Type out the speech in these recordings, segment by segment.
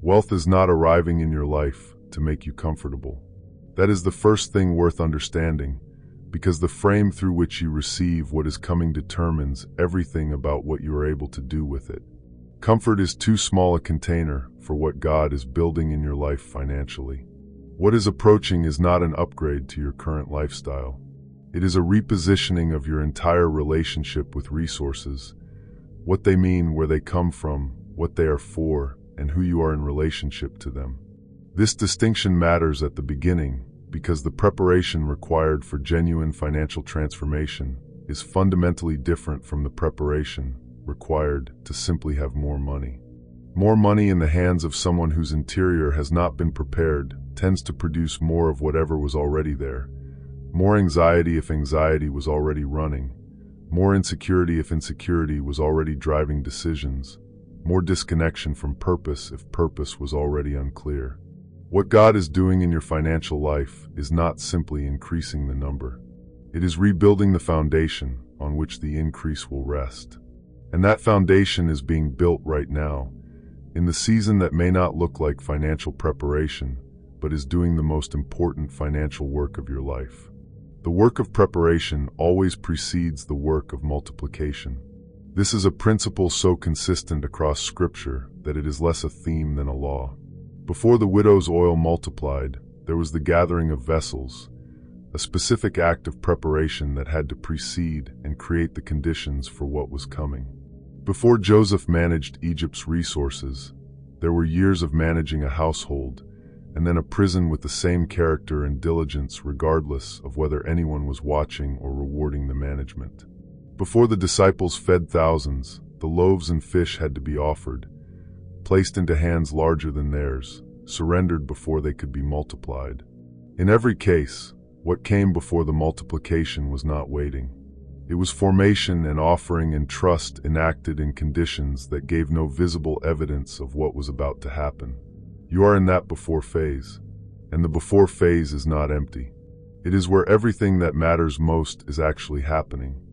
Wealth is not arriving in your life to make you comfortable. That is the first thing worth understanding, because the frame through which you receive what is coming determines everything about what you are able to do with it. Comfort is too small a container for what God is building in your life financially. What is approaching is not an upgrade to your current lifestyle. It is a repositioning of your entire relationship with resources, what they mean, where they come from, what they are for, and who you are in relationship to them. This distinction matters at the beginning because the preparation required for genuine financial transformation is fundamentally different from the preparation required to simply have more money. More money in the hands of someone whose interior has not been prepared tends to produce more of whatever was already there. More anxiety if anxiety was already running. More insecurity if insecurity was already driving decisions. More disconnection from purpose if purpose was already unclear. What God is doing in your financial life is not simply increasing the number. It is rebuilding the foundation on which the increase will rest. And that foundation is being built right now, in the season that may not look like financial preparation, but is doing the most important financial work of your life. The work of preparation always precedes the work of multiplication. This is a principle so consistent across Scripture that it is less a theme than a law. Before the widow's oil multiplied, there was the gathering of vessels, a specific act of preparation that had to precede and create the conditions for what was coming. Before Joseph managed Egypt's resources, there were years of managing a household, and then a prison with the same character and diligence regardless of whether anyone was watching or rewarding the management. Before the disciples fed thousands, the loaves and fish had to be offered, placed into hands larger than theirs, surrendered before they could be multiplied. In every case, what came before the multiplication was not waiting. It was formation and offering and trust enacted in conditions that gave no visible evidence of what was about to happen. You are in that before phase, and the before phase is not empty. It is where everything that matters most is actually happening.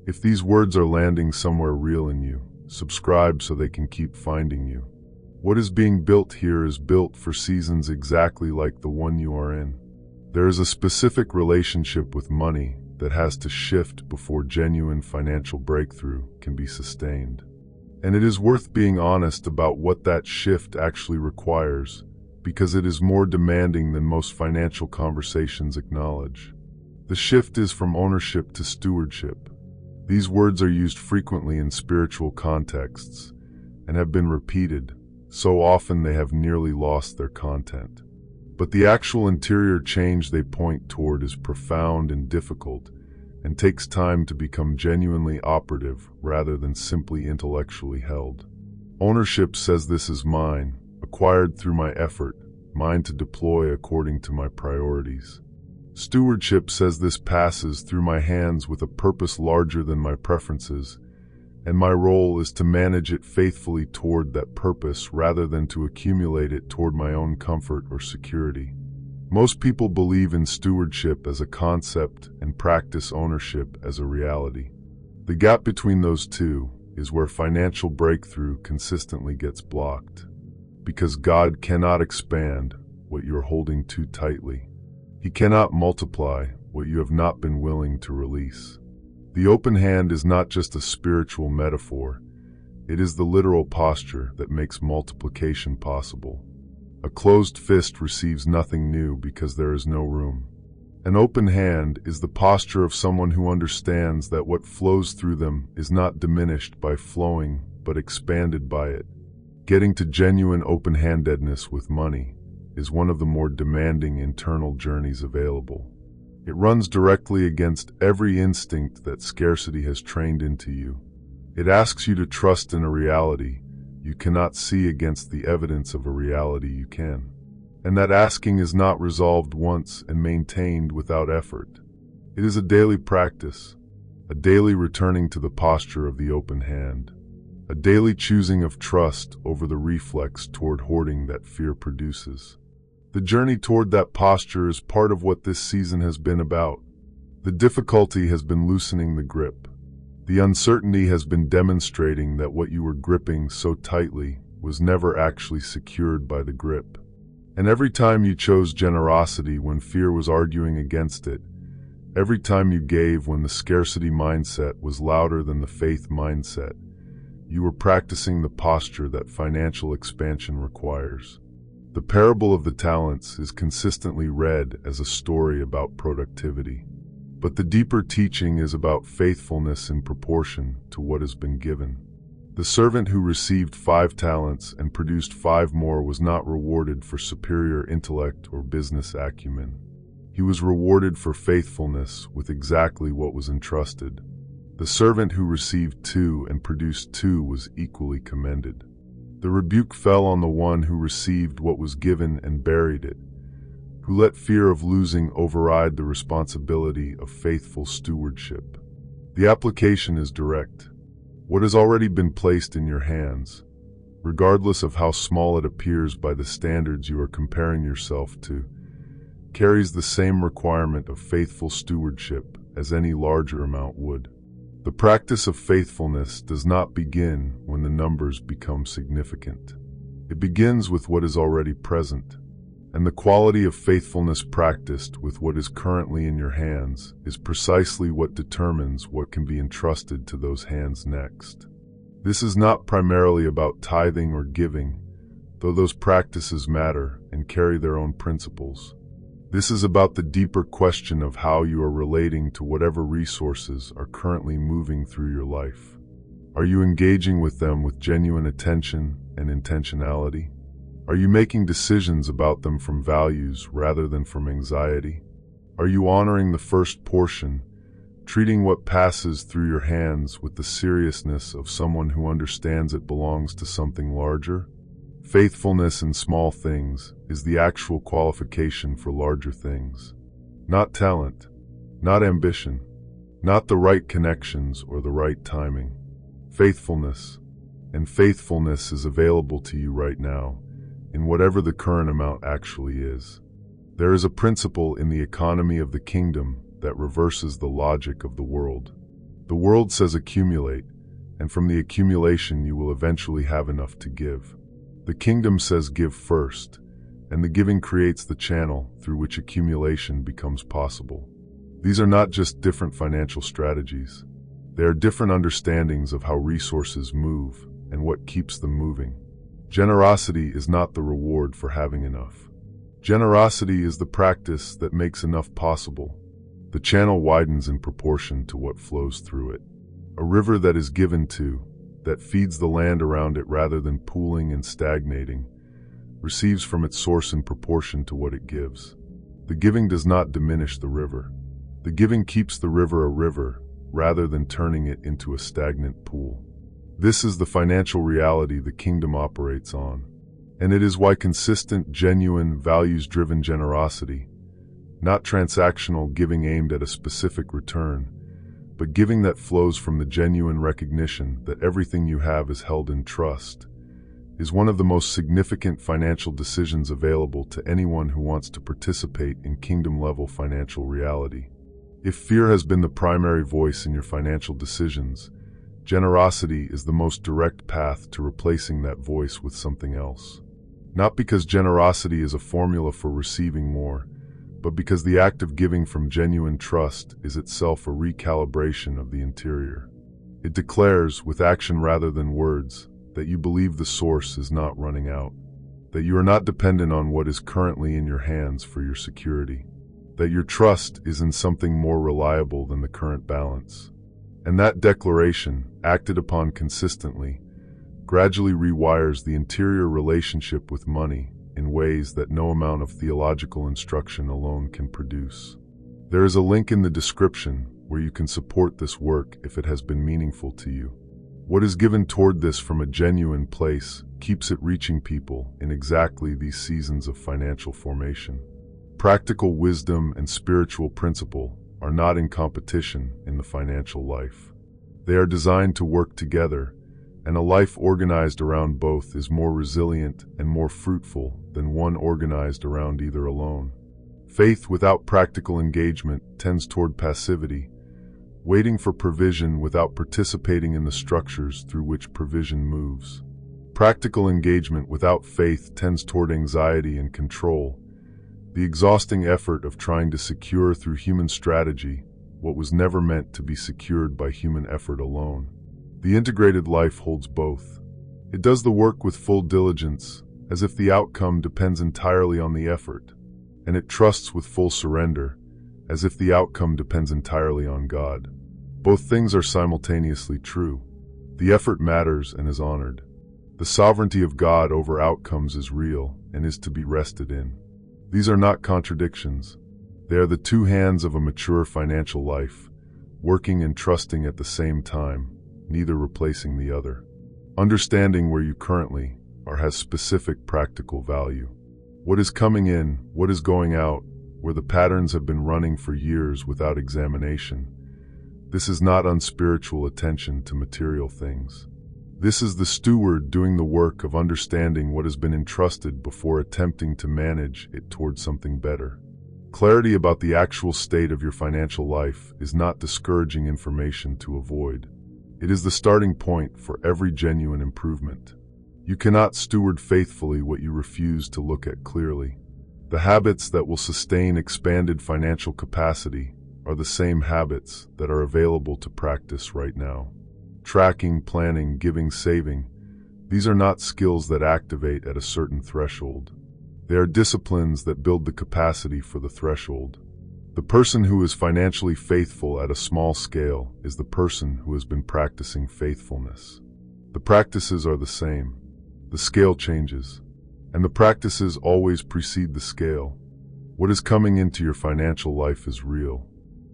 If these words are landing somewhere real in you, subscribe so they can keep finding you. What is being built here is built for seasons exactly like the one you are in. There is a specific relationship with money that has to shift before genuine financial breakthrough can be sustained. And it is worth being honest about what that shift actually requires, because it is more demanding than most financial conversations acknowledge. The shift is from ownership to stewardship. These words are used frequently in spiritual contexts and have been repeated, so often they have nearly lost their content. But the actual interior change they point toward is profound and difficult, and takes time to become genuinely operative rather than simply intellectually held. Ownership says this is mine, acquired through my effort, mine to deploy according to my priorities. Stewardship says this passes through my hands with a purpose larger than my preferences, and my role is to manage it faithfully toward that purpose rather than to accumulate it toward my own comfort or security. Most people believe in stewardship as a concept and practice ownership as a reality. The gap between those two is where financial breakthrough consistently gets blocked, because God cannot expand what you're holding too tightly. He cannot multiply what you have not been willing to release. The open hand is not just a spiritual metaphor, it is the literal posture that makes multiplication possible. A closed fist receives nothing new because there is no room. An open hand is the posture of someone who understands that what flows through them is not diminished by flowing, but expanded by it. Getting to genuine open-handedness with money is one of the more demanding internal journeys available. It runs directly against every instinct that scarcity has trained into you. It asks you to trust in a reality you cannot see against the evidence of a reality you can. And that asking is not resolved once and maintained without effort. It is a daily practice, a daily returning to the posture of the open hand, a daily choosing of trust over the reflex toward hoarding that fear produces. The journey toward that posture is part of what this season has been about. The difficulty has been loosening the grip. The uncertainty has been demonstrating that what you were gripping so tightly was never actually secured by the grip. And every time you chose generosity when fear was arguing against it, every time you gave when the scarcity mindset was louder than the faith mindset, you were practicing the posture that financial expansion requires. The parable of the talents is consistently read as a story about productivity. But the deeper teaching is about faithfulness in proportion to what has been given. The servant who received 5 talents and produced 5 more was not rewarded for superior intellect or business acumen. He was rewarded for faithfulness with exactly what was entrusted. The servant who received 2 and produced 2 was equally commended. The rebuke fell on the one who received what was given and buried it, who let fear of losing override the responsibility of faithful stewardship. The application is direct. What has already been placed in your hands, regardless of how small it appears by the standards you are comparing yourself to, carries the same requirement of faithful stewardship as any larger amount would. The practice of faithfulness does not begin when the numbers become significant. It begins with what is already present, and the quality of faithfulness practiced with what is currently in your hands is precisely what determines what can be entrusted to those hands next. This is not primarily about tithing or giving, though those practices matter and carry their own principles. This is about the deeper question of how you are relating to whatever resources are currently moving through your life. Are you engaging with them with genuine attention and intentionality? Are you making decisions about them from values rather than from anxiety? Are you honoring the first portion, treating what passes through your hands with the seriousness of someone who understands it belongs to something larger? Faithfulness in small things is the actual qualification for larger things. Not talent, not ambition, not the right connections or the right timing. Faithfulness, and faithfulness is available to you right now, in whatever the current amount actually is. There is a principle in the economy of the kingdom that reverses the logic of the world. The world says accumulate, and from the accumulation you will eventually have enough to give. The kingdom says give first, and the giving creates the channel through which accumulation becomes possible. These are not just different financial strategies. They are different understandings of how resources move and what keeps them moving. Generosity is not the reward for having enough. Generosity is the practice that makes enough possible. The channel widens in proportion to what flows through it. A river that is given to, that feeds the land around it rather than pooling and stagnating, receives from its source in proportion to what it gives. The giving does not diminish the river. The giving keeps the river a river rather than turning it into a stagnant pool. This is the financial reality the kingdom operates on, and it is why consistent, genuine, values-driven generosity, not transactional giving aimed at a specific return, but giving that flows from the genuine recognition that everything you have is held in trust, is one of the most significant financial decisions available to anyone who wants to participate in kingdom-level financial reality. If fear has been the primary voice in your financial decisions, generosity is the most direct path to replacing that voice with something else. Not because generosity is a formula for receiving more, but because the act of giving from genuine trust is itself a recalibration of the interior. It declares, with action rather than words, that you believe the source is not running out, that you are not dependent on what is currently in your hands for your security, that your trust is in something more reliable than the current balance. And that declaration, acted upon consistently, gradually rewires the interior relationship with money in ways that no amount of theological instruction alone can produce. There is a link in the description where you can support this work if it has been meaningful to you. What is given toward this from a genuine place keeps it reaching people in exactly these seasons of financial formation. Practical wisdom and spiritual principle are not in competition in the financial life. They are designed to work together, and a life organized around both is more resilient and more fruitful than one organized around either alone. Faith without practical engagement tends toward passivity, waiting for provision without participating in the structures through which provision moves. Practical engagement without faith tends toward anxiety and control, the exhausting effort of trying to secure through human strategy what was never meant to be secured by human effort alone. The integrated life holds both. It does the work with full diligence, as if the outcome depends entirely on the effort, and it trusts with full surrender, as if the outcome depends entirely on God. Both things are simultaneously true. The effort matters and is honored. The sovereignty of God over outcomes is real and is to be rested in. These are not contradictions. They are the two hands of a mature financial life, working and trusting at the same time, neither replacing the other. Understanding where you currently are has specific practical value. What is coming in, what is going out, where the patterns have been running for years without examination. This is not unspiritual attention to material things. This is the steward doing the work of understanding what has been entrusted before attempting to manage it towards something better. Clarity about the actual state of your financial life is not discouraging information to avoid. It is the starting point for every genuine improvement. You cannot steward faithfully what you refuse to look at clearly. The habits that will sustain expanded financial capacity are the same habits that are available to practice right now. Tracking, planning, giving, saving, these are not skills that activate at a certain threshold. They are disciplines that build the capacity for the threshold. The person who is financially faithful at a small scale is the person who has been practicing faithfulness. The practices are the same. The scale changes, and the practices always precede the scale. What is coming into your financial life is real.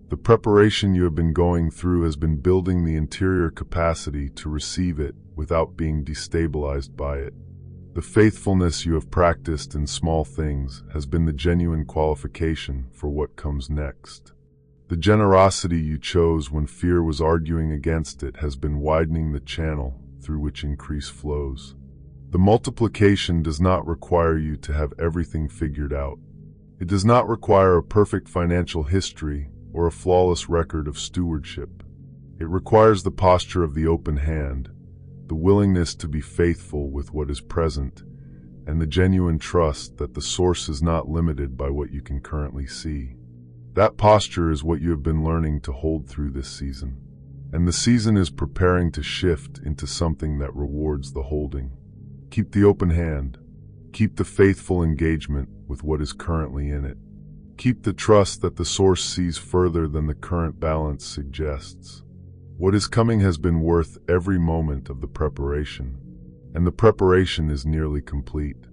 The preparation you have been going through has been building the interior capacity to receive it without being destabilized by it. The faithfulness you have practiced in small things has been the genuine qualification for what comes next. The generosity you chose when fear was arguing against it has been widening the channel through which increase flows. The multiplication does not require you to have everything figured out. It does not require a perfect financial history or a flawless record of stewardship. It requires the posture of the open hand, the willingness to be faithful with what is present, and the genuine trust that the source is not limited by what you can currently see. That posture is what you have been learning to hold through this season. And the season is preparing to shift into something that rewards the holding. Keep the open hand. Keep the faithful engagement with what is currently in it. Keep the trust that the source sees further than the current balance suggests. What is coming has been worth every moment of the preparation, and the preparation is nearly complete.